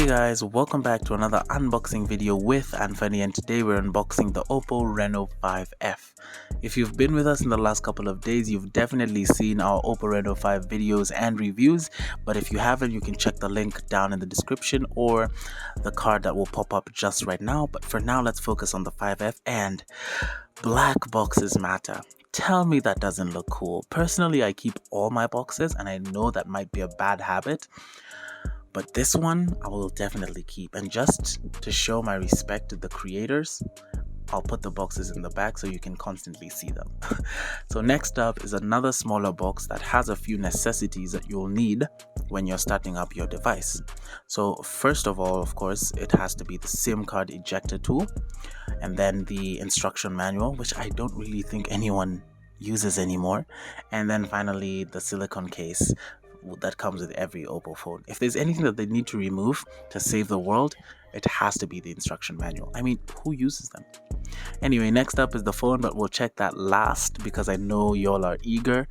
Hey guys, welcome back to another unboxing video with Anfernee, and today we're unboxing the OPPO Reno5 F. If you've been with us in the last couple of days, you've definitely seen our OPPO Reno5 videos and reviews, but if you haven't, you can check the link down in the description or the card that will pop up just right now. But for now, let's focus on the 5F, and black boxes matter. Tell me that doesn't look cool. Personally, I keep all my boxes, and I know that might be a bad habit, but this one I will definitely keep. And just to show my respect to the creators, I'll put the boxes in the back so you can constantly see them. So next up is another smaller box that has a few necessities that you'll need when you're starting up your device. So first of all, of course, it has to be the SIM card ejector tool, and then the instruction manual, which I don't really think anyone uses anymore, and then finally the silicone case that comes with every OPPO phone. If there's anything that they need to remove to save the world, it has to be the instruction manual. I mean, who uses them? Anyway, next up is the phone, but we'll check that last because I know y'all are eager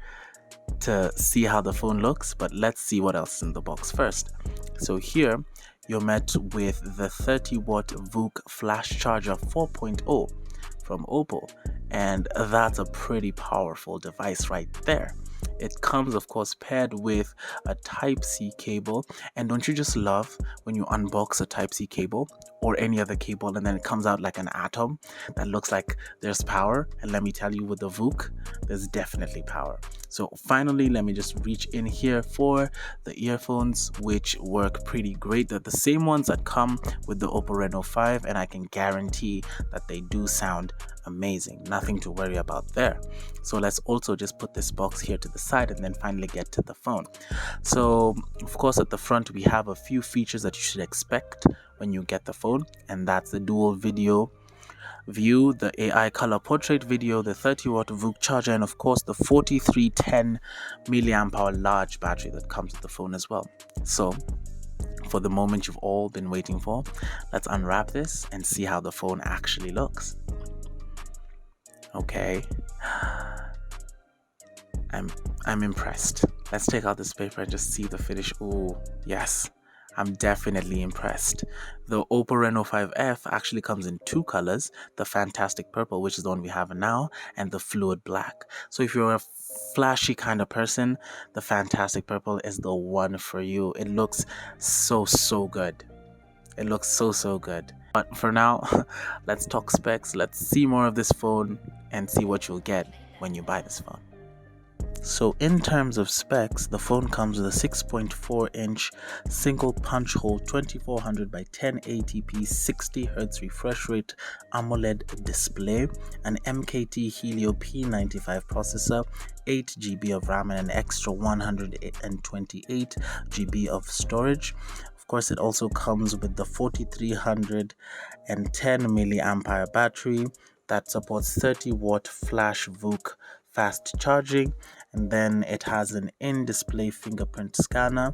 to see how the phone looks, but let's see what else is in the box first. So here you're met with the 30-watt VOOC flash charger 4.0 from OPPO, and that's a pretty powerful device right there. It comes, of course, paired with a Type-C cable, and don't you just love when you unbox a Type-C cable or any other cable and then it comes out like an atom that looks like there's power? And let me tell you, with the VOOC, there's definitely power. So finally, let me just reach in here for the earphones, which work pretty great. They're the same ones that come with the OPPO Reno5, and I can guarantee that they do sound amazing. Nothing to worry about there. So let's also just put this box here to the side and then finally get to the phone. So of course, at the front we have a few features that you should expect when you get the phone, and that's the dual video view, the AI color portrait video, the 30-watt VOOC charger, and of course the 4310 milliamp hour large battery that comes with the phone as well. So for the moment you've all been waiting for, let's unwrap this and see how the phone actually looks. Okay, I'm impressed. Let's take out this paper and just see the finish. Oh yes, I'm definitely impressed. The OPPO Reno5 F actually comes in two colors, the Fantastic Purple, which is the one we have now, and the Fluid Black. So if you're a flashy kind of person, the Fantastic Purple is the one for you. It looks so good. It looks so good. But for now, let's talk specs. Let's see more of this phone and see what you'll get when you buy this phone. So in terms of specs, the phone comes with a 6.4-inch single punch hole 2400 by 1080p 60Hz refresh rate AMOLED display, an MKT Helio P95 processor, 8GB of RAM, and an extra 128 GB of storage. Of course, it also comes with the 4310 milliampere battery that supports 30-watt flash VOOC fast charging, and then it has an in-display fingerprint scanner,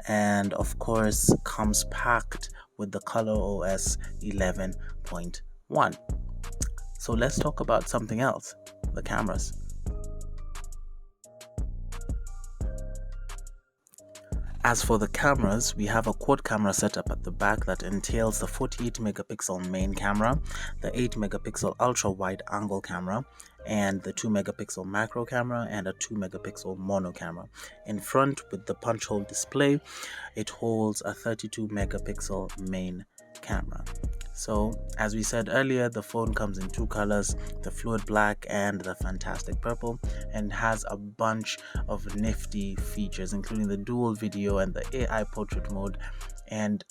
and of course comes packed with the ColorOS 11.1. So let's talk about something else, the cameras. As for the cameras, we have a quad camera setup at the back that entails the 48 megapixel main camera, the 8 megapixel ultra wide angle camera, and the 2 megapixel macro camera, and a 2 megapixel mono camera. In front, with the punch hole display, it holds a 32 megapixel main camera. So as we said earlier, the phone comes in two colors, the Fluid Black and the Fantastic Purple, and has a bunch of nifty features, including the dual video and the AI portrait mode. And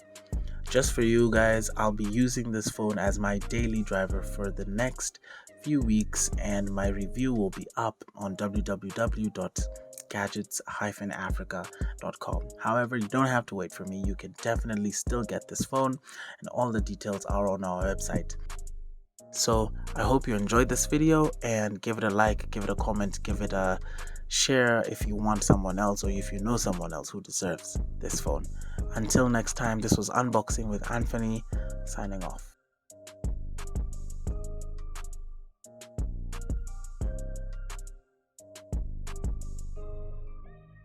just for you guys, I'll be using this phone as my daily driver for the next few weeks, and my review will be up on www.gadgets-africa.com. However, you don't have to wait for me. You can definitely still get this phone, and all the details are on our website. So I hope you enjoyed this video, and give it a like, give it a comment, give it a share if you want someone else, or if you know someone else who deserves this phone. Until next time, this was Unboxing with Anfernee, signing off.